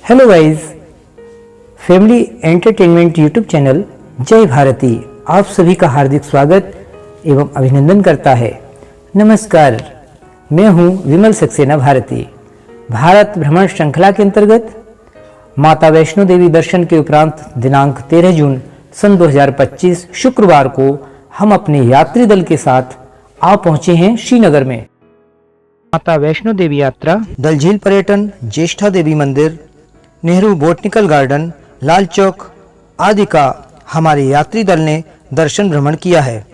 Hello guys, family entertainment YouTube channel जय भारती आप सभी का हार्दिक स्वागत एवं अभिनंदन करता है। नमस्कार, मैं हूं विमल सक्सेना भारती। भारत भ्रमण श्रृंखला के अंतर्गत माता वैष्णो देवी दर्शन के उपरांत दिनांक 13 जून सन 2025 शुक्रवार को हम अपने यात्री दल के साथ आ पहुंचे हैं श्रीनगर में। माता वैष्णो देवी यात्रा, डल झील पर्यटन, ज्येष्ठा देवी मंदिर, नेहरू बोटनिकल गार्डन, लाल चौक आदि का हमारे यात्री दल ने दर्शन भ्रमण किया है।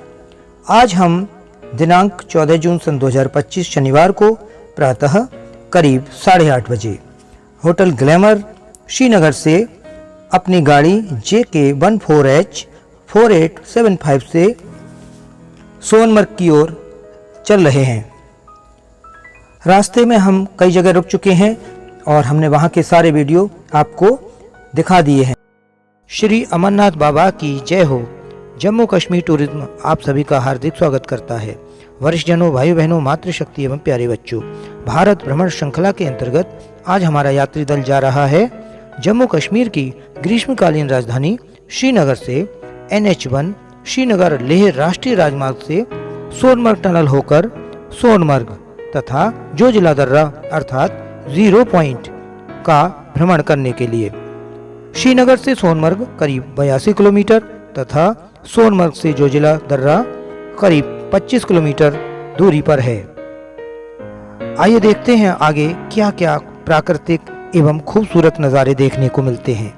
आज हम दिनांक 14 जून सन 2025 शनिवार को प्रातः करीब 8:30 बजे होटल ग्लैमर श्रीनगर से अपनी गाड़ी JK14H4875 से सोनमर्ग की ओर चल रहे हैं। रास्ते में हम कई जगह रुक चुके हैं और हमने वहां के सारे वीडियो आपको दिखा दिए हैं। श्री अमरनाथ बाबा की जय हो। जम्मू कश्मीर टूरिज्म आप सभी का हार्दिक स्वागत करता है। वरिष्ठजनों, भाई बहनों, मातृशक्ति एवं प्यारे बच्चों, भारत भ्रमण श्रृंखला के अंतर्गत आज हमारा यात्री दल जा रहा है जम्मू कश्मीर की ग्रीष्मकालीन राजधानी श्रीनगर से NH1 श्रीनगर लेह राष्ट्रीय राजमार्ग से सोनमर्ग टनल होकर सोनमर्ग तथा जोजिला दर्रा अर्थात 0 पॉइंट का भ्रमण करने के लिए। श्रीनगर से सोनमर्ग करीब 82 किलोमीटर तथा सोनमर्ग से जोजिला दर्रा करीब 25 किलोमीटर दूरी पर है। आइए देखते हैं आगे क्या क्या प्राकृतिक एवं खूबसूरत नज़ारे देखने को मिलते हैं।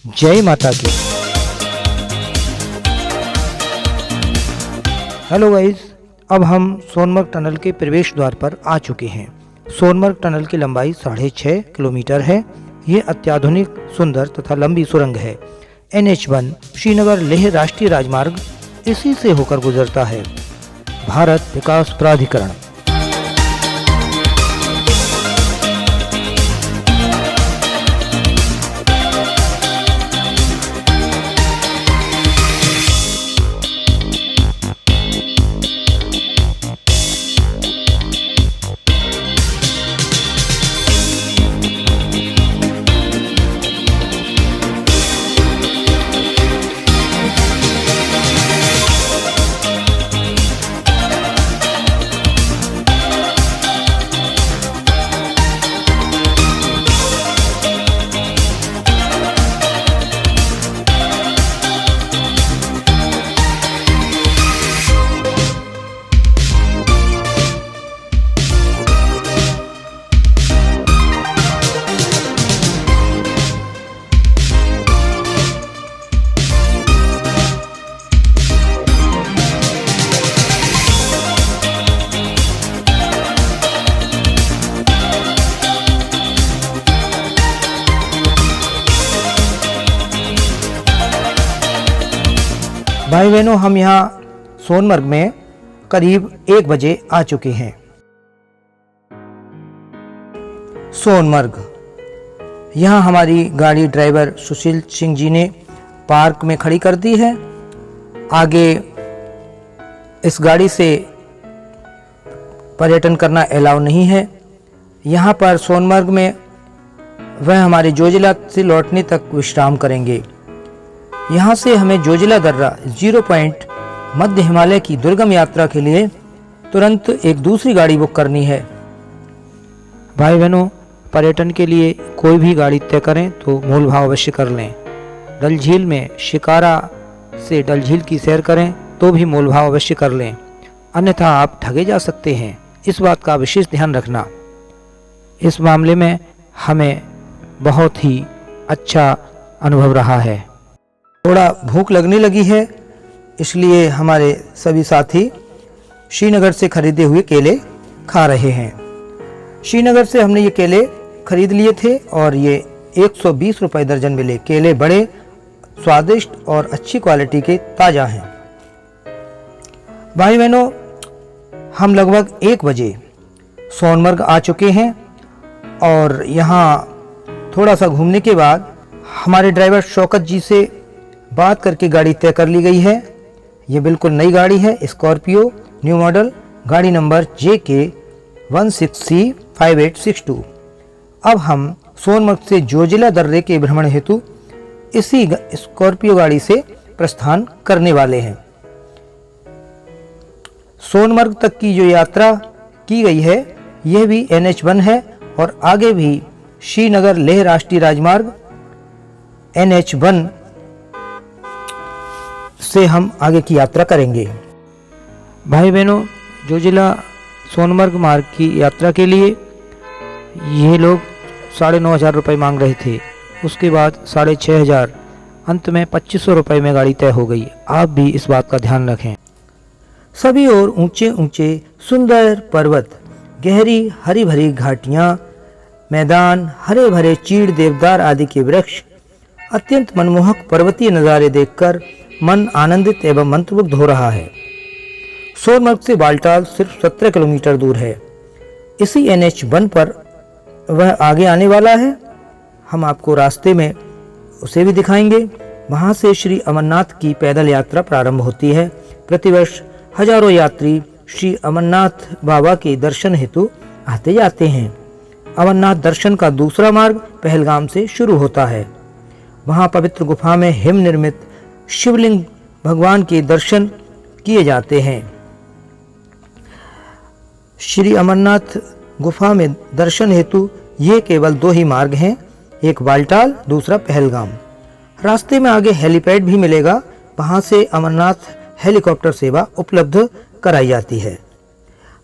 जय माता की। हेलो गाइस, अब हम सोनमर्ग टनल के प्रवेश द्वार पर आ चुके हैं। सोनमर्ग टनल की लंबाई 6.5 किलोमीटर है। ये अत्याधुनिक, सुंदर तथा लंबी सुरंग है। NH1 श्रीनगर लेह राष्ट्रीय राजमार्ग इसी से होकर गुजरता है। भारत विकास प्राधिकरण। भाई बहनों, हम यहाँ सोनमर्ग में करीब 1 बजे आ चुके हैं। सोनमर्ग, यहाँ हमारी गाड़ी ड्राइवर सुशील सिंह जी ने पार्क में खड़ी कर दी है। आगे इस गाड़ी से पर्यटन करना अलाउ नहीं है। यहाँ पर सोनमर्ग में वह हमारे जोजिला से लौटने तक विश्राम करेंगे। यहाँ से हमें जोजिला दर्रा 0 पॉइंट मध्य हिमालय की दुर्गम यात्रा के लिए तुरंत एक दूसरी गाड़ी बुक करनी है। भाई बहनों, पर्यटन के लिए कोई भी गाड़ी तय करें तो मोल भाव अवश्य कर लें। डल झील में शिकारा से डल झील की सैर करें तो भी मोल भाव अवश्य कर लें, अन्यथा आप ठगे जा सकते हैं। इस बात का विशेष ध्यान रखना। इस मामले में हमें बहुत ही अच्छा अनुभव रहा है। थोड़ा भूख लगने लगी है, इसलिए हमारे सभी साथी श्रीनगर से खरीदे हुए केले खा रहे हैं। श्रीनगर से हमने ये केले खरीद लिए थे और ये 120 रुपये दर्जन मिले। केले बड़े स्वादिष्ट और अच्छी क्वालिटी के ताज़ा हैं। भाई बहनों, हम लगभग 1 बजे सोनमर्ग आ चुके हैं और यहाँ थोड़ा सा घूमने के बाद हमारे ड्राइवर शौकत जी से बात करके गाड़ी तय कर ली गई है। ये बिल्कुल नई गाड़ी है, स्कॉर्पियो न्यू मॉडल, गाड़ी नंबर JK16C5862। अब हम सोनमर्ग से जोजिला दर्रे के भ्रमण हेतु इसी स्कॉर्पियो गाड़ी से प्रस्थान करने वाले हैं। सोनमर्ग तक की जो यात्रा की गई है यह भी NH1 है और आगे भी श्रीनगर लेह राष्ट्रीय राजमार्ग NH1 से हम आगे की यात्रा करेंगे। भाई बहनों, जोजिला सोनमर्ग मार्ग की यात्रा के लिए ये लोग 9,500 रुपये मांग रहे थे। उसके बाद 6,500, अंत में 2,500 रुपये में गाड़ी तय हो गई। आप भी इस बात का ध्यान रखें। सभी ओर ऊंचे ऊंचे सुंदर पर्वत, गहरी हरी भरी घाटियाँ, मैदान, हरे भरे चीड़, देवदार आदि के वृक्ष, अत्यंत मनमोहक पर्वतीय नज़ारे देखकर मन आनंदित एवं मंत्रमुग्ध हो रहा है। सोनमर्ग से बालटाल सिर्फ 17 किलोमीटर दूर है। इसी NH1 पर वह आगे आने वाला है। हम आपको रास्ते में उसे भी दिखाएंगे। वहाँ से श्री अमरनाथ की पैदल यात्रा प्रारंभ होती है। प्रतिवर्ष हजारों यात्री श्री अमरनाथ बाबा के दर्शन हेतु आते जाते हैं। अमरनाथ दर्शन का दूसरा मार्ग पहलगाम से शुरू होता है। वहाँ पवित्र गुफा में हिम निर्मित शिवलिंग भगवान के दर्शन किए जाते हैं। श्री अमरनाथ गुफा में दर्शन हेतु ये केवल 2 ही मार्ग हैं, एक बालटाल, दूसरा पहलगाम। रास्ते में आगे हेलीपैड भी मिलेगा। वहाँ से अमरनाथ हेलीकॉप्टर सेवा उपलब्ध कराई जाती है।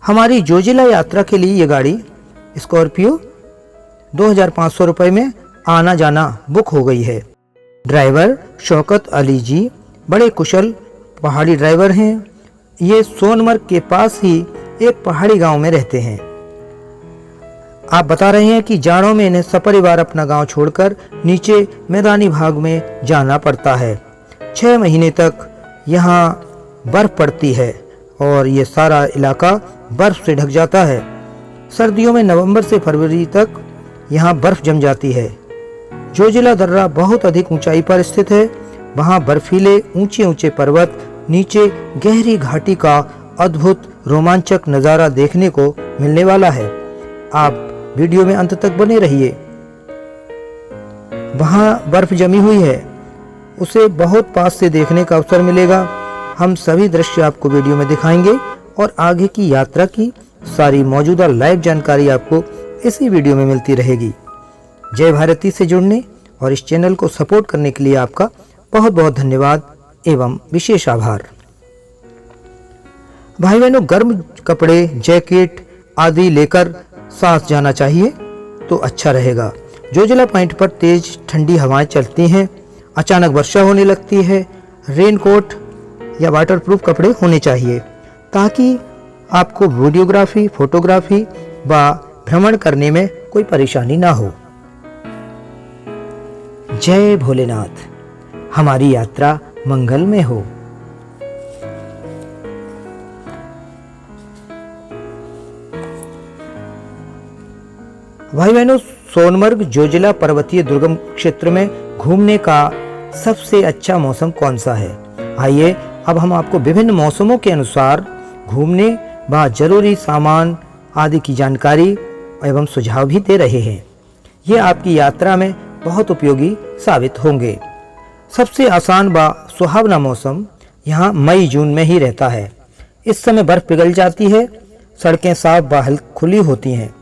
हमारी जोजिला यात्रा के लिए ये गाड़ी स्कॉर्पियो 2,500 रुपये में आना जाना बुक हो गई है। ड्राइवर शौकत अली जी बड़े कुशल पहाड़ी ड्राइवर हैं। ये सोनमर्ग के पास ही एक पहाड़ी गांव में रहते हैं। आप बता रहे हैं कि जाड़ों में इन्हें सपरिवार अपना गांव छोड़कर नीचे मैदानी भाग में जाना पड़ता है। 6 महीने तक यहाँ बर्फ पड़ती है और ये सारा इलाका बर्फ से ढक जाता है। सर्दियों में नवंबर से फरवरी तक यहाँ बर्फ जम जाती है। जोजिला दर्रा बहुत अधिक ऊंचाई पर स्थित है। वहाँ बर्फीले ऊंचे ऊंचे पर्वत, नीचे गहरी घाटी का अद्भुत रोमांचक नज़ारा देखने को मिलने वाला है। आप वीडियो में अंत तक बने रहिए। वहाँ बर्फ जमी हुई है, उसे बहुत पास से देखने का अवसर मिलेगा। हम सभी दृश्य आपको वीडियो में दिखाएंगे और आगे की यात्रा की सारी मौजूदा लाइव जानकारी आपको इसी वीडियो में मिलती रहेगी। जय भारती से जुड़ने और इस चैनल को सपोर्ट करने के लिए आपका बहुत बहुत धन्यवाद एवं विशेष आभार। भाई बहनों, गर्म कपड़े, जैकेट आदि लेकर साथ जाना चाहिए तो अच्छा रहेगा। जोजिला पॉइंट पर तेज ठंडी हवाएं चलती हैं। अचानक वर्षा होने लगती है। रेनकोट या वाटरप्रूफ कपड़े होने चाहिए ताकि आपको वीडियोग्राफी, फोटोग्राफी व भ्रमण करने में कोई परेशानी ना हो। जय भोलेनाथ, हमारी यात्रा मंगलमय हो। भाई बहनों, सोनमर्ग जोजिला पर्वतीय दुर्गम क्षेत्र में घूमने का सबसे अच्छा मौसम कौन सा है? आइए अब हम आपको विभिन्न मौसमों के अनुसार घूमने व जरूरी सामान आदि की जानकारी एवं सुझाव भी दे रहे हैं। ये आपकी यात्रा में बहुत उपयोगी साबित होंगे। सबसे आसान व सुहावना मौसम यहाँ मई जून में ही रहता है। इस समय बर्फ पिघल जाती है, सड़कें साफ व खुली होती हैं।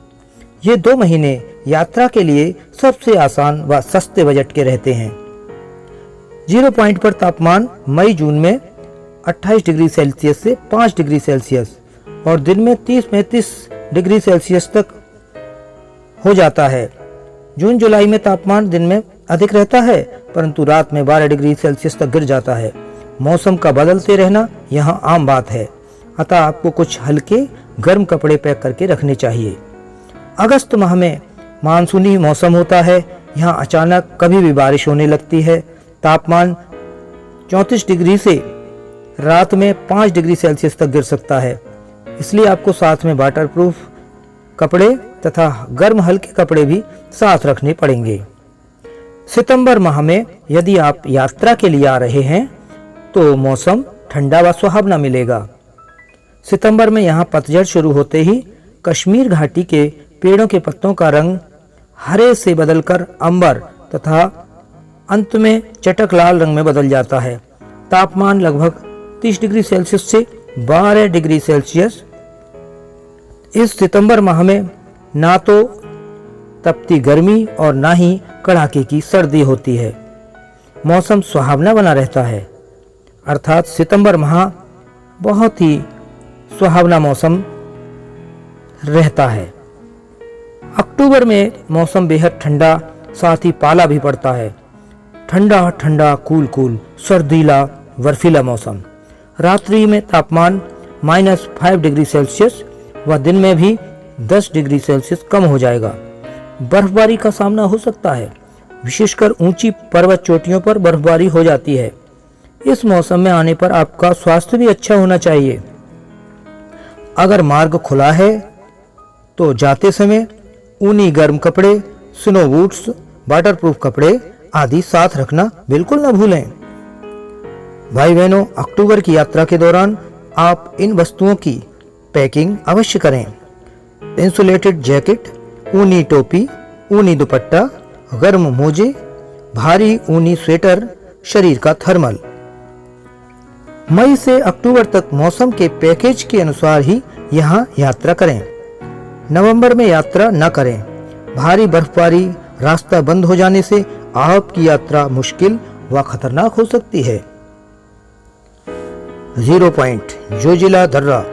ये 2 महीने यात्रा के लिए सबसे आसान व सस्ते बजट के रहते हैं। 0 पॉइंट पर तापमान मई जून में 28 डिग्री सेल्सियस से 5 डिग्री सेल्सियस और दिन में 30-35 डिग्री सेल्सियस तक हो जाता है। जून जुलाई में तापमान दिन में अधिक रहता है परंतु रात में 12 डिग्री सेल्सियस तक गिर जाता है। मौसम का बदलते रहना यहाँ आम बात है, अतः आपको कुछ हल्के गर्म कपड़े पैक करके रखने चाहिए। अगस्त माह में मानसूनी मौसम होता है। यहाँ अचानक कभी भी बारिश होने लगती है। तापमान 34 डिग्री से रात में 5 डिग्री सेल्सियस तक गिर सकता है। इसलिए आपको साथ में वाटरप्रूफ कपड़े तथा गर्म हल्के कपड़े भी साथ रखने पड़ेंगे। सितंबर माह में यदि आप यात्रा के लिए आ रहे हैं तो मौसम ठंडा व सुहावना मिलेगा। सितंबर में यहाँ पतझड़ शुरू होते ही कश्मीर घाटी के पेड़ों के पत्तों का रंग हरे से बदलकर अंबर तथा अंत में चटक लाल रंग में बदल जाता है। तापमान लगभग 30 डिग्री सेल्सियस से 12 डिग्री सेल्सियस। इस सितंबर माह में ना तो तपती गर्मी और ना ही कड़ाके की सर्दी होती है। मौसम सुहावना बना रहता है, अर्थात सितंबर माह बहुत ही सुहावना मौसम रहता है। अक्टूबर में मौसम बेहद ठंडा, साथ ही पाला भी पड़ता है। ठंडा ठंडा कूल कूल सर्दीला बर्फीला मौसम। रात्रि में तापमान -5 डिग्री सेल्सियस व दिन में भी 10 डिग्री सेल्सियस कम हो जाएगा। बर्फबारी का सामना हो सकता है, विशेषकर ऊंची पर्वत चोटियों पर बर्फबारी हो जाती है। इस मौसम में आने पर आपका स्वास्थ्य भी अच्छा होना चाहिए। अगर मार्ग खुला है तो जाते समय ऊनी गर्म कपड़े, स्नो बूट्स, वाटरप्रूफ कपड़े आदि साथ रखना बिल्कुल न भूलें। भाई बहनों, अक्टूबर की यात्रा के दौरान आप इन वस्तुओं की पैकिंग अवश्य करें। इंसुलेटेड जैकेट, ऊनी टोपी, ऊनी दुपट्टा, गर्म मोजे, भारी ऊनी स्वेटर, शरीर का थर्मल। मई से अक्टूबर तक मौसम के पैकेज के अनुसार ही यहाँ यात्रा करें। नवंबर में यात्रा न करें। भारी बर्फबारी, रास्ता बंद हो जाने से आपकी यात्रा मुश्किल व खतरनाक हो सकती है। 0 पॉइंट जोजिला दर्रा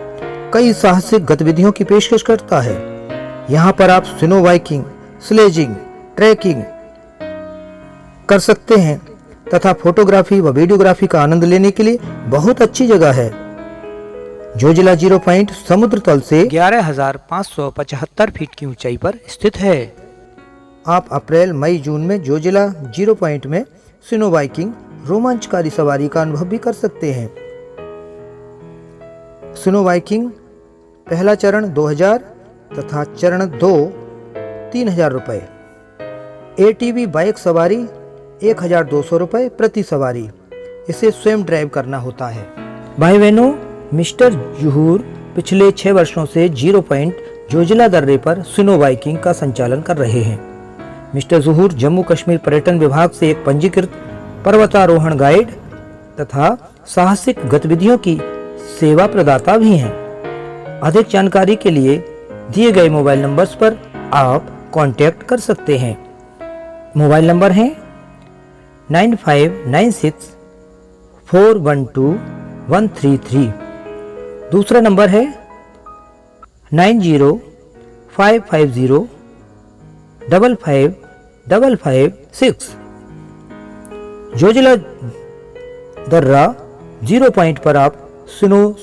कई साहसिक गतिविधियों की पेशकश करता है। यहाँ पर आप स्नो बाइकिंग, स्लेजिंग, ट्रैकिंग कर सकते हैं तथा फोटोग्राफी व वीडियोग्राफी का आनंद लेने के लिए बहुत अच्छी जगह है। जोजिला 0 पॉइंट समुद्र तल से 11,575 फीट की ऊंचाई पर स्थित है। आप अप्रैल, मई, जून में जोजिला 0 पॉइंट में स्नो बाइकिंग, रोमांचकारी सवारी का अनुभव भी कर सकते हैं। स्नो बाइकिंग पहला चरण 2000 तथा चरण 2 3000 रुपये। ATV बाइक सवारी 1200 रुपये प्रति सवारी। इसे स्वयं ड्राइव करना होता है। भाई बहनों, मिस्टर जुहूर पिछले 6 वर्षों से 0 पॉइंट जोजिला दर्रे पर स्नो बाइकिंग का संचालन कर रहे हैं। मिस्टर जुहूर जम्मू कश्मीर पर्यटन विभाग से एक पंजीकृत पर्वतारोहण गाइड तथा साहसिक गतिविधियों की सेवा प्रदाता भी हैं। अधिक जानकारी के लिए दिए गए मोबाइल नंबर्स पर आप कांटेक्ट कर सकते हैं। मोबाइल नंबर है 9596412133। दूसरा नंबर है 9055055556। जोजिला दर्रा 0 पॉइंट पर आप स्नो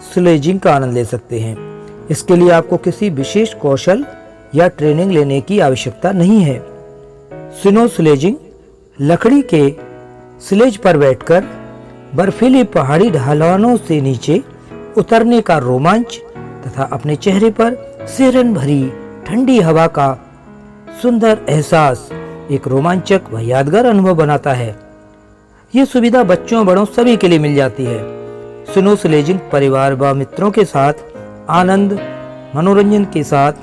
स्लेजिंग का आनंद ले सकते हैं। इसके लिए आपको किसी विशेष कौशल या ट्रेनिंग लेने की आवश्यकता नहीं है। स्नो स्लेजिंग लकड़ी के स्लेज पर बैठकर बर्फीली पहाड़ी ढलानों से नीचे उतरने का रोमांच तथा अपने चेहरे पर सिरन भरी ठंडी हवा का सुंदर एहसास एक रोमांचक व यादगार अनुभव बनाता है। ये सुविधा बच्चों बड़ों सभी के लिए मिल जाती है। स्नो स्लेजिंग परिवार व मित्रों के साथ आनंद मनोरंजन के साथ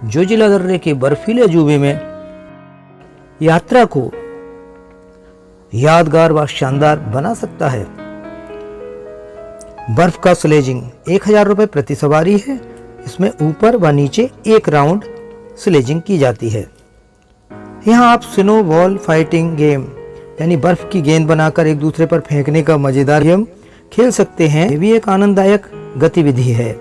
जोजिला दर्रे के बर्फीले अजूबे में यात्रा को यादगार व शानदार बना सकता है। बर्फ का स्लेजिंग 1000 रुपये प्रति सवारी है। इसमें ऊपर व नीचे एक राउंड स्लेजिंग की जाती है। यहाँ आप स्नो बॉल फाइटिंग गेम यानी बर्फ की गेंद बनाकर एक दूसरे पर फेंकने का मजेदार गेम खेल सकते हैं। ये भी एक आनंददायक गतिविधि है।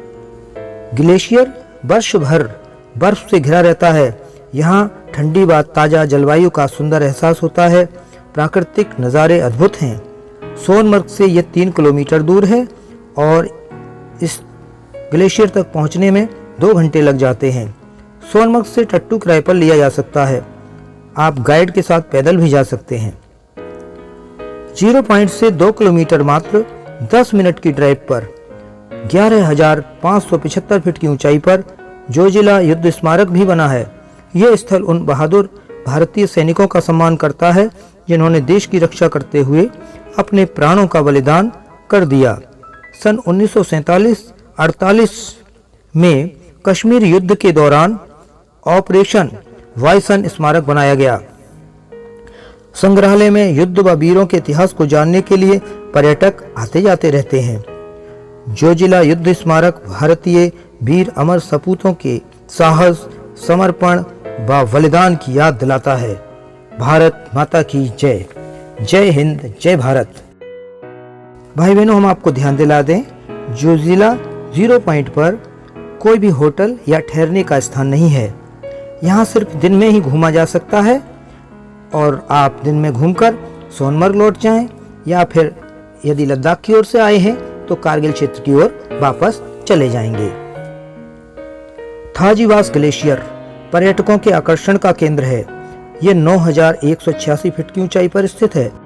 ग्लेशियर वर्ष भर बर्फ से घिरा रहता है। यहाँ ठंडी व ताजा जलवायु का सुंदर एहसास होता है। प्राकृतिक नज़ारे अद्भुत हैं। सोनमर्ग से यह 3 किलोमीटर दूर है और इस ग्लेशियर तक पहुंचने में 2 घंटे लग जाते हैं। सोनमर्ग से टट्टू किराए पर लिया जा सकता है। आप गाइड के साथ पैदल भी जा सकते हैं। 0 पॉइंट से 2 किलोमीटर मात्र 10 मिनट की ड्राइव पर 11,575 फीट की ऊंचाई पर जोजिला युद्ध स्मारक भी बना है। यह स्थल उन बहादुर भारतीय सैनिकों का सम्मान करता है जिन्होंने देश की रक्षा करते हुए अपने प्राणों का बलिदान कर दिया। सन 1947-48 में कश्मीर युद्ध के दौरान ऑपरेशन वायसन स्मारक बनाया गया। संग्रहालय में युद्ध व वीरों के इतिहास को जानने के लिए पर्यटक आते जाते रहते हैं। जोजिला युद्ध स्मारक भारतीय वीर अमर सपूतों के साहस, समर्पण व बलिदान की याद दिलाता है। भारत माता की जय। जय हिंद, जय भारत। भाई बहनों, हम आपको ध्यान दिला दें, जोजिला 0 पॉइंट पर कोई भी होटल या ठहरने का स्थान नहीं है। यहाँ सिर्फ दिन में ही घूमा जा सकता है और आप दिन में घूमकर सोनमर्ग लौट जाएं, या फिर यदि लद्दाख की ओर से आए हैं तो कारगिल क्षेत्र की ओर वापस चले जाएंगे। थाजीवास ग्लेशियर पर्यटकों के आकर्षण का केंद्र है। ये 9186 फीट की ऊंचाई पर स्थित है।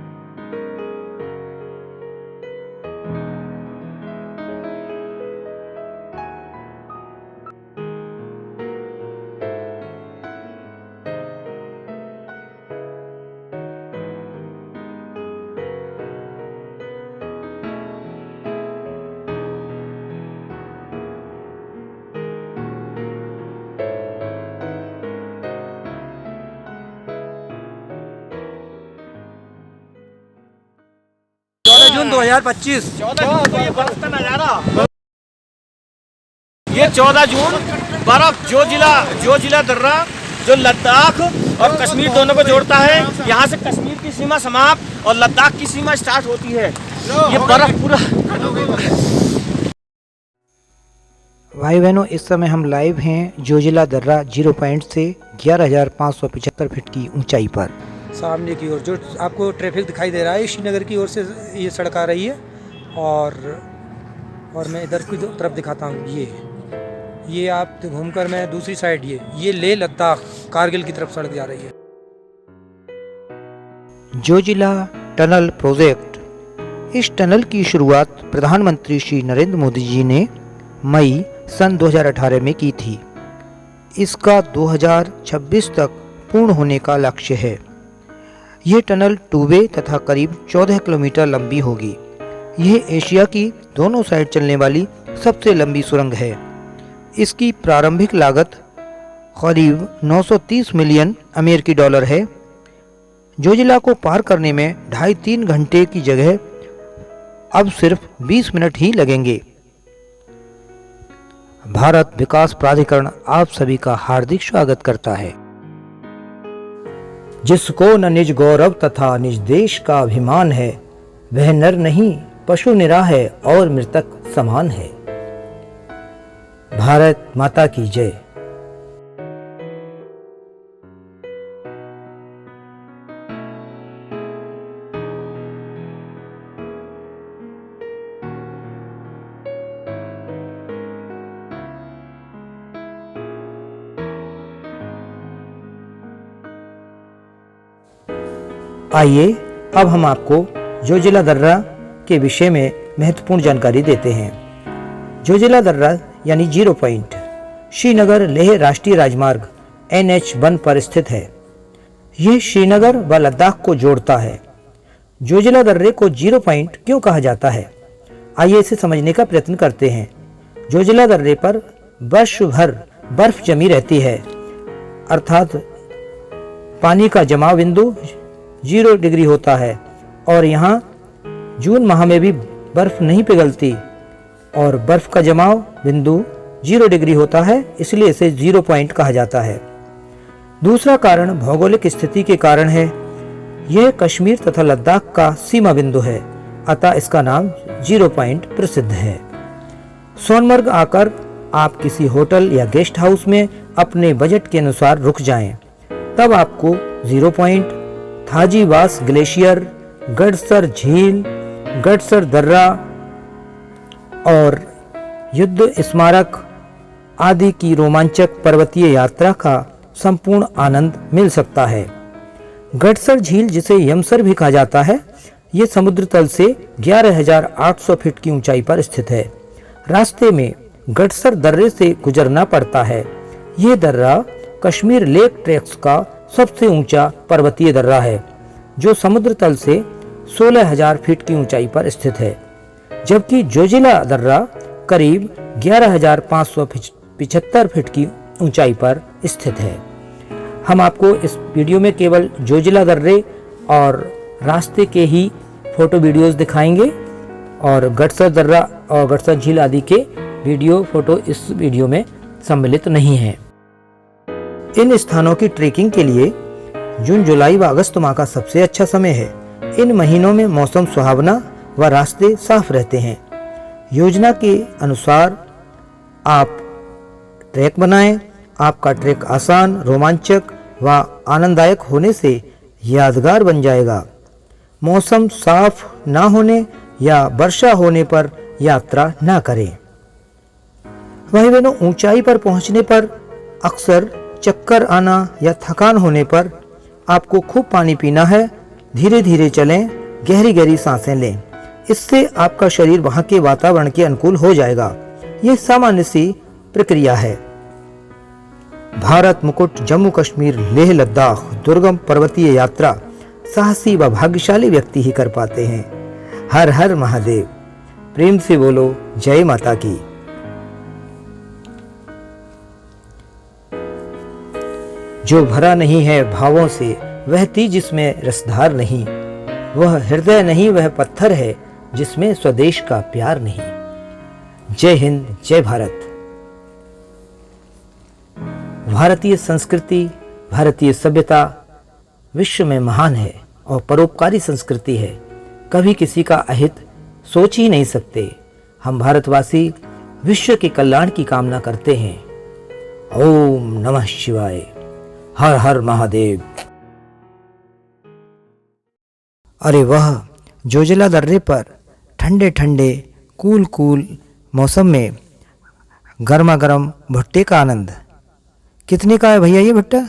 जून 2025 ये बर्फ का नजारा। ये 14 जून बर्फ जो जिला दर्रा जो लद्दाख और कश्मीर दोनों को जोड़ता है। यहाँ से कश्मीर की सीमा समाप्त और लद्दाख की सीमा स्टार्ट होती है। ये बर्फ पूरा। भाई बहनों, इस समय हम लाइव हैं जोजिला दर्रा 0 पॉइंट से 11,575 फीट की ऊंचाई पर। सामने की ओर जो आपको ट्रैफिक दिखाई दे रहा है, श्रीनगर की ओर से ये सड़क आ रही है और मैं इधर की तरफ दिखाता हूँ। ये आप घूमकर मैं दूसरी साइड ये लेह लद्दाख कारगिल की तरफ सड़क जा रही है। Zoji La tunnel project. इस टनल की शुरुआत प्रधानमंत्री श्री नरेंद्र मोदी जी ने मई सन 2018 में की थी। इसका 2026 तक पूर्ण होने का लक्ष्य है। ये टनल 2 वे तथा करीब 14 किलोमीटर लंबी होगी। यह एशिया की दोनों साइड चलने वाली सबसे लंबी सुरंग है। इसकी प्रारंभिक लागत करीब 930 मिलियन अमेरिकी डॉलर है। जोजिला को पार करने में 2.5-3 घंटे की जगह अब सिर्फ 20 मिनट ही लगेंगे। भारत विकास प्राधिकरण आप सभी का हार्दिक स्वागत करता है। जिसको न निज गौरव तथा निज देश का अभिमान है, वह नर नहीं पशु निरा है और मृतक समान है। भारत माता की जय। आइए अब हम आपको जोजिला दर्रा के विषय में महत्वपूर्ण जानकारी देते हैं। जोजिला दर्रा यानी 0 पॉइंट श्रीनगर लेह राष्ट्रीय राजमार्ग NH1 पर स्थित है। यह श्रीनगर व लद्दाख को जोड़ता है। जोजिला दर्रे को 0 पॉइंट क्यों कहा जाता है, आइए इसे समझने का प्रयत्न करते हैं। जोजिला दर्रे पर वर्ष भर बर्फ जमी रहती है, अर्थात पानी का जमाव बिंदु 0 डिग्री होता है और यहाँ जून माह में भी बर्फ नहीं पिघलती और बर्फ का जमाव बिंदु 0 डिग्री होता है, इसलिए इसे 0 पॉइंट कहा जाता है। दूसरा कारण भौगोलिक स्थिति के कारण है। यह कश्मीर तथा लद्दाख का सीमा बिंदु है, अतः इसका नाम 0 पॉइंट प्रसिद्ध है। सोनमर्ग आकर आप किसी होटल या गेस्ट हाउस में अपने बजट के अनुसार रुक जाएं, तब आपको 0 पॉइंट, थाजीवास ग्लेशियर, गडसर झील, गडसर दर्रा और युद्ध स्मारक आदि की रोमांचक पर्वतीय यात्रा का संपूर्ण आनंद मिल सकता है। गडसर झील, जिसे यमसर भी कहा जाता है, ये समुद्र तल से 11,800 फीट की ऊंचाई पर स्थित है। रास्ते में गडसर दर्रे से गुजरना पड़ता है। ये दर्रा कश्मीर लेक ट्रैक्स का सबसे ऊंचा पर्वतीय दर्रा है, जो समुद्र तल से 16,000 फीट की ऊंचाई पर स्थित है, जबकि जोजिला दर्रा करीब 11,575 फीट की ऊंचाई पर स्थित है। हम आपको इस वीडियो में केवल जोजिला दर्रे और रास्ते के ही फोटो वीडियोस दिखाएंगे और गडसर दर्रा और गडसर झील आदि के वीडियो फोटो इस वीडियो में सम्मिलित नहीं है। इन स्थानों की ट्रेकिंग के लिए जून, जुलाई व अगस्त माह का सबसे अच्छा समय है। इन महीनों में मौसम सुहावना व रास्ते साफ रहते हैं। योजना के अनुसार आप ट्रैक बनाएं। आपका ट्रैक आसान, रोमांचक व आनंददायक होने से यादगार बन जाएगा। मौसम साफ ना होने या वर्षा होने पर यात्रा ना करें। भाई बहनों, ऊंचाई पर पहुंचने पर अक्सर चक्कर आना या थकान होने पर आपको खूब पानी पीना है। धीरे धीरे चलें, गहरी गहरी सांसें लें। इससे आपका शरीर वहां के वातावरण के अनुकूल हो जाएगा। यह सामान्य सी प्रक्रिया है। भारत मुकुट जम्मू कश्मीर लेह लद्दाख दुर्गम पर्वतीय यात्रा साहसी व भाग्यशाली व्यक्ति ही कर पाते हैं। हर हर महादेव। प्रेम से बोलो जय माता की। जो भरा नहीं है भावों से वह तीज जिसमें रसधार नहीं, वह हृदय नहीं वह पत्थर है जिसमें स्वदेश का प्यार नहीं। जय हिंद, जय भारत। भारतीय संस्कृति, भारतीय सभ्यता विश्व में महान है और परोपकारी संस्कृति है। कभी किसी का अहित सोच ही नहीं सकते। हम भारतवासी विश्व के कल्याण की कामना करते हैं। ओम नमः शिवाय। हर हर महादेव। अरे वाह, जोजिला दर्रे पर ठंडे ठंडे कूल कूल मौसम में गर्मा गर्म भुट्टे का आनंद। कितने का है भैया ये भुट्टा?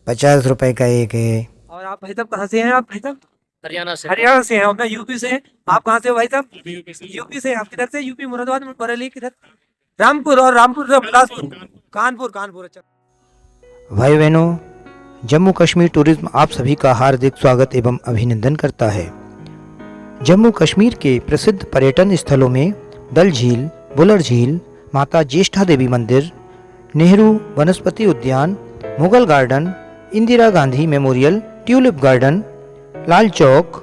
50 रुपए का एक है। और आप भाई साहब कहाँ से हैं? आप भाई साहब हरियाणा से। हरियाणा से हैं और मैं यूपी से हैं। आप कहाँ से हो भाई साहब? यूपी से। आप किधर से? यूपी मुरादाबाद में, बरेली किधर? रामपुर। और रामपुर से बिलासपुर, कानपुर। अच्छा भाई बहनों, जम्मू कश्मीर टूरिज्म आप सभी का हार्दिक स्वागत एवं अभिनंदन करता है। जम्मू कश्मीर के प्रसिद्ध पर्यटन स्थलों में दल झील, बुलर झील, माता ज्येष्ठा देवी मंदिर, नेहरू वनस्पति उद्यान, Mughal garden, Indira Gandhi memorial, tulip garden, Lal Chowk,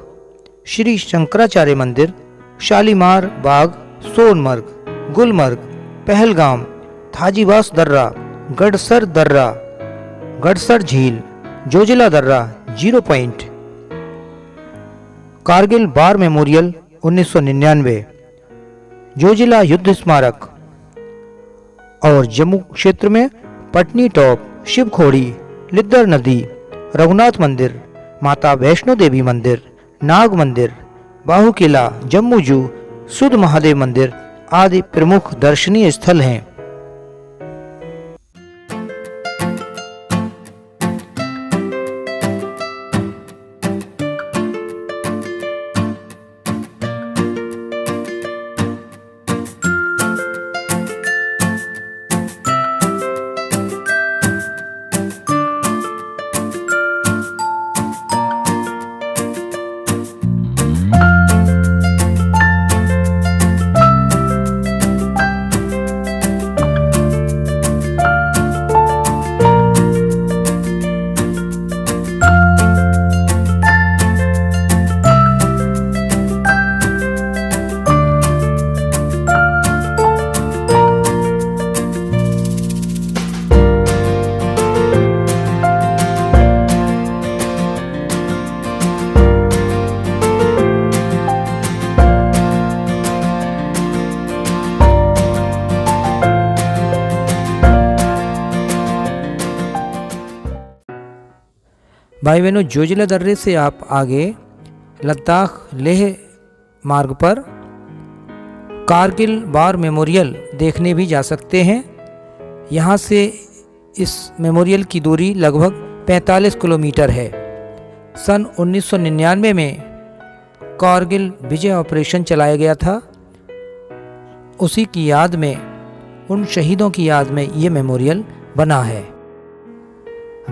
Shri Shankaracharya मंदिर, शालीमार बाग, सोनमर्ग, गुलमर्ग, पहलगाम, थाजीवास दर्रा, गडसर दर्रा, गडसर झील, जोजिला दर्रा, zero point, Kargil war memorial 1999, Zoji La युद्ध स्मारक और जम्मू क्षेत्र में पटनी टॉप, शिवखोड़ी, लिद्दर नदी, रघुनाथ मंदिर, माता वैष्णो देवी मंदिर, नाग मंदिर, बाहु किला, जम्मू जू, सुध महादेव मंदिर आदि प्रमुख दर्शनीय स्थल हैं। भाई बहनों, जोजिला दर्रे से आप आगे लद्दाख लेह मार्ग पर कारगिल वार मेमोरियल देखने भी जा सकते हैं। यहाँ से इस मेमोरियल की दूरी लगभग 45 किलोमीटर है। सन 1999 में कारगिल विजय ऑपरेशन चलाया गया था। उसी की याद में, उन शहीदों की याद में ये मेमोरियल बना है।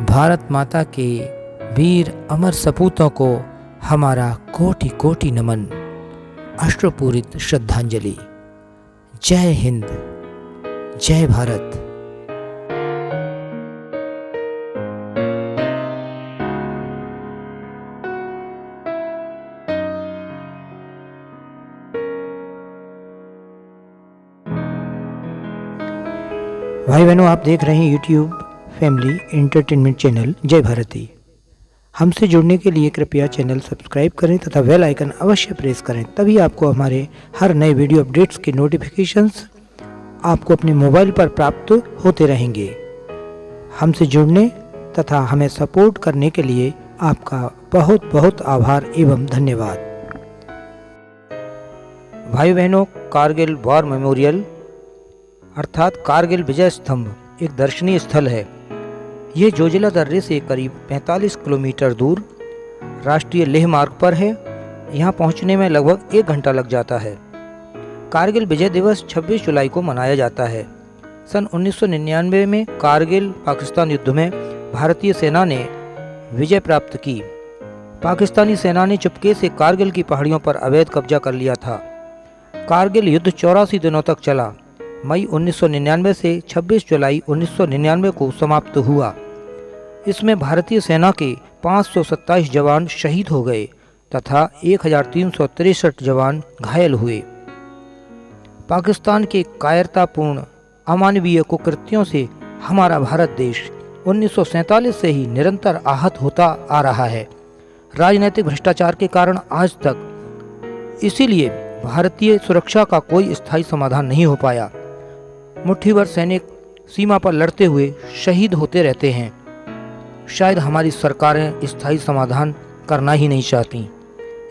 भारत माता के वीर अमर सपूतों को हमारा कोटि कोटि नमन, अश्रुपूरित श्रद्धांजलि। जय हिंद, जय भारत। भाई बहनों, आप देख रहे हैं यूट्यूब फैमिली एंटरटेनमेंट चैनल जय भारती। हमसे जुड़ने के लिए कृपया चैनल सब्सक्राइब करें तथा बेल आइकन अवश्य प्रेस करें, तभी आपको हमारे हर नए वीडियो अपडेट्स के नोटिफिकेशंस आपको अपने मोबाइल पर प्राप्त होते रहेंगे। हमसे जुड़ने तथा हमें सपोर्ट करने के लिए आपका बहुत बहुत आभार एवं धन्यवाद। भाई बहनों, कारगिल वॉर मेमोरियल अर्थात कारगिल विजय स्तंभ एक दर्शनीय स्थल है। ये जोजिला दर्रे से करीब 45 किलोमीटर दूर राष्ट्रीय लेह मार्ग पर है। यहाँ पहुँचने में लगभग 1 घंटा लग जाता है। कारगिल विजय दिवस 26 जुलाई को मनाया जाता है। सन 1999 में कारगिल पाकिस्तान युद्ध में भारतीय सेना ने विजय प्राप्त की। पाकिस्तानी सेना ने चुपके से कारगिल की पहाड़ियों पर अवैध कब्जा कर लिया था। कारगिल युद्ध 84 दिनों तक चला। मई 1999 से 26 जुलाई 1999 को समाप्त हुआ। इसमें भारतीय सेना के 527 जवान शहीद हो गए तथा 1363 जवान घायल हुए। पाकिस्तान के कायरतापूर्ण अमानवीय कुकृत्यों से हमारा भारत देश 1947 से ही निरंतर आहत होता आ रहा है, राजनीतिक भ्रष्टाचार के कारण आज तक। इसीलिए भारतीय सुरक्षा का कोई स्थायी समाधान नहीं हो पाया। मुट्ठीभर सैनिक सीमा पर लड़ते हुए शहीद होते रहते हैं। शायद हमारी सरकारें स्थायी समाधान करना ही नहीं चाहती।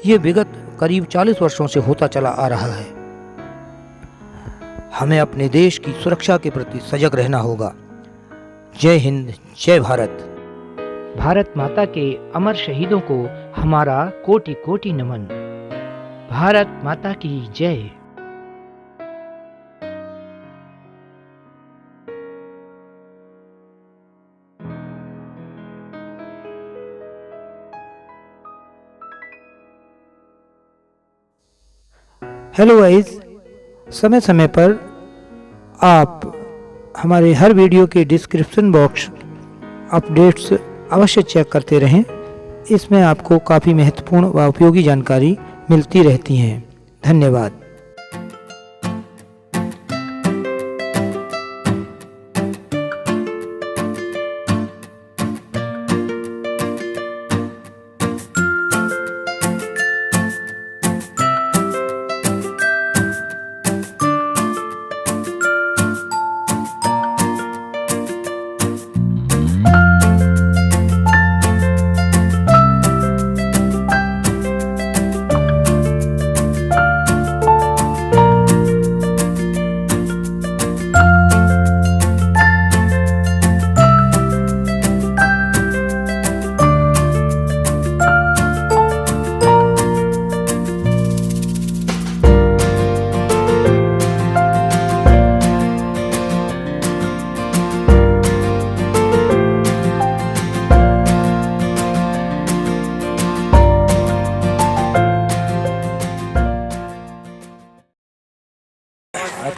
ये विगत करीब 40 वर्षों से होता चला आ रहा है। हमें अपने देश की सुरक्षा के प्रति सजग रहना होगा। जय हिंद, जय भारत। भारत माता के अमर शहीदों को हमारा कोटि कोटि नमन। भारत माता की जय। हेलो गाइस, समय समय पर आप हमारे हर वीडियो के डिस्क्रिप्शन बॉक्स अपडेट्स अवश्य चेक करते रहें। इसमें आपको काफ़ी महत्वपूर्ण व उपयोगी जानकारी मिलती रहती हैं। धन्यवाद।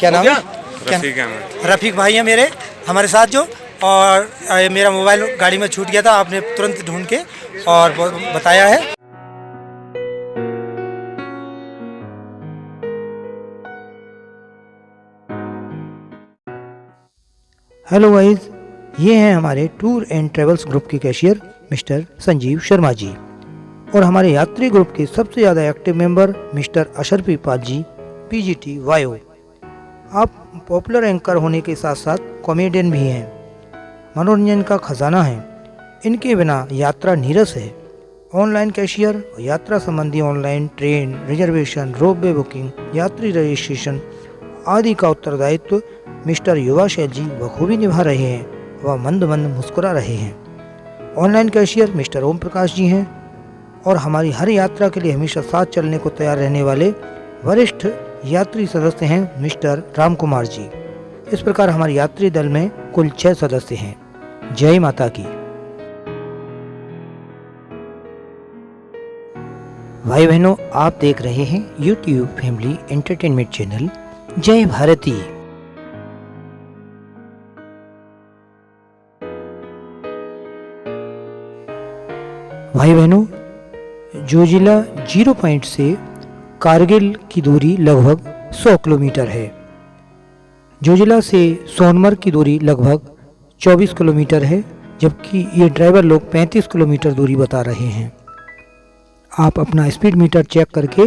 क्या नाम है? रफीक अहमद। रफीक भाई है मेरे हमारे साथ जो, और मेरा मोबाइल गाड़ी में छूट गया था, आपने तुरंत ढूंढ के और बताया है। हेलो गाइस, ये हैं हमारे टूर एंड ट्रेवल्स ग्रुप के कैशियर मिस्टर संजीव शर्मा जी, और हमारे यात्री ग्रुप के सबसे ज़्यादा active member mister Ashrafi Pal ji, PGT वायो। आप पॉपुलर एंकर होने के साथ साथ कॉमेडियन भी हैं। मनोरंजन का खजाना है। इनके बिना यात्रा नीरस है। ऑनलाइन कैशियर, यात्रा संबंधी online train reservation, ropeway booking, यात्री रजिस्ट्रेशन आदि का उत्तरदायित्व मिस्टर युवा शैल जी बखूबी निभा रहे हैं व मंद मंद मुस्कुरा रहे हैं। Online cashier mister Om Prakash ji हैं, और हमारी हर यात्रा के लिए हमेशा साथ चलने को तैयार रहने वाले वरिष्ठ यात्री सदस्य हैं मिस्टर राम कुमार जी। इस प्रकार हमारे यात्री दल में कुल 6 सदस्य हैं। जय माता की। भाई बहनों, आप देख रहे हैं यूट्यूब फैमिली एंटरटेनमेंट चैनल जय भारती। भाई बहनों, जोजिला 0 पॉइंट से कारगिल की दूरी लगभग 100 किलोमीटर है। जोजिला से सोनमर्ग की दूरी लगभग 24 किलोमीटर है, जबकि ये ड्राइवर लोग 35 किलोमीटर दूरी बता रहे हैं। आप अपना स्पीड मीटर चेक करके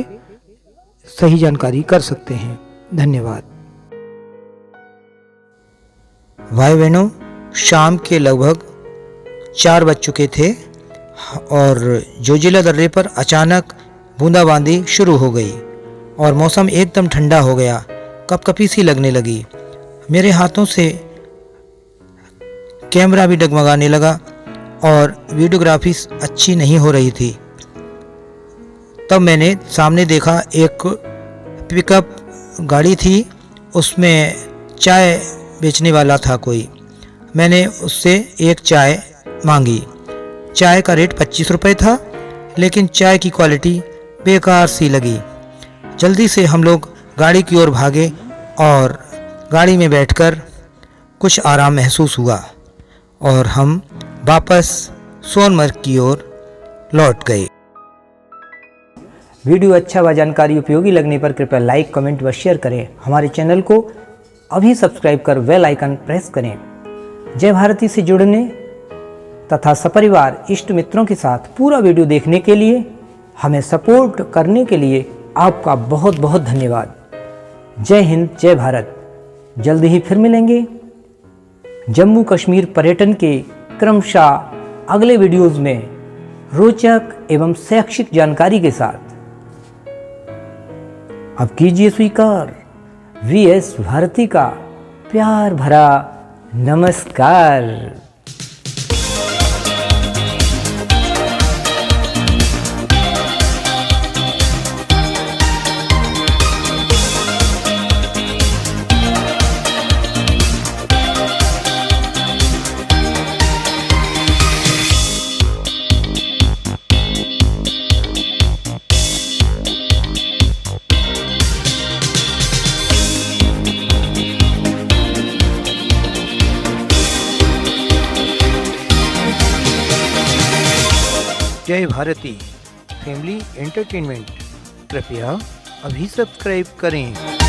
सही जानकारी कर सकते हैं। धन्यवाद। भाई बहनों, शाम के लगभग 4 बज चुके थे और जोजिला दर्रे पर अचानक बूंदाबांदी शुरू हो गई और मौसम एकदम ठंडा हो गया। कपकपी सी लगने लगी। मेरे हाथों से कैमरा भी डगमगाने लगा और वीडियोग्राफी अच्छी नहीं हो रही थी। तब मैंने सामने देखा, एक पिकअप गाड़ी थी, उसमें चाय बेचने वाला था कोई। मैंने उससे एक चाय मांगी। चाय का रेट 25 रुपये था, लेकिन चाय की क्वालिटी बेकार सी लगी। जल्दी से हम लोग गाड़ी की ओर भागे और गाड़ी में बैठकर कुछ आराम महसूस हुआ और हम वापस सोनमर्ग की ओर लौट गए। वीडियो अच्छा व जानकारी उपयोगी लगने पर कृपया लाइक, कमेंट व शेयर करें। हमारे चैनल को अभी सब्सक्राइब कर बेल आइकन प्रेस करें। जय भारती से जुड़ने तथा सपरिवार इष्ट मित्रों के साथ पूरा वीडियो देखने के लिए, हमें सपोर्ट करने के लिए आपका बहुत बहुत धन्यवाद। जय हिंद, जय भारत। जल्द ही फिर मिलेंगे जम्मू कश्मीर पर्यटन के क्रमशः अगले वीडियोस में रोचक एवं शैक्षिक जानकारी के साथ। अब कीजिए स्वीकार वीएस भारती का प्यार भरा नमस्कार। जय भारती फैमिली एंटरटेनमेंट, कृपया अभी सब्सक्राइब करें।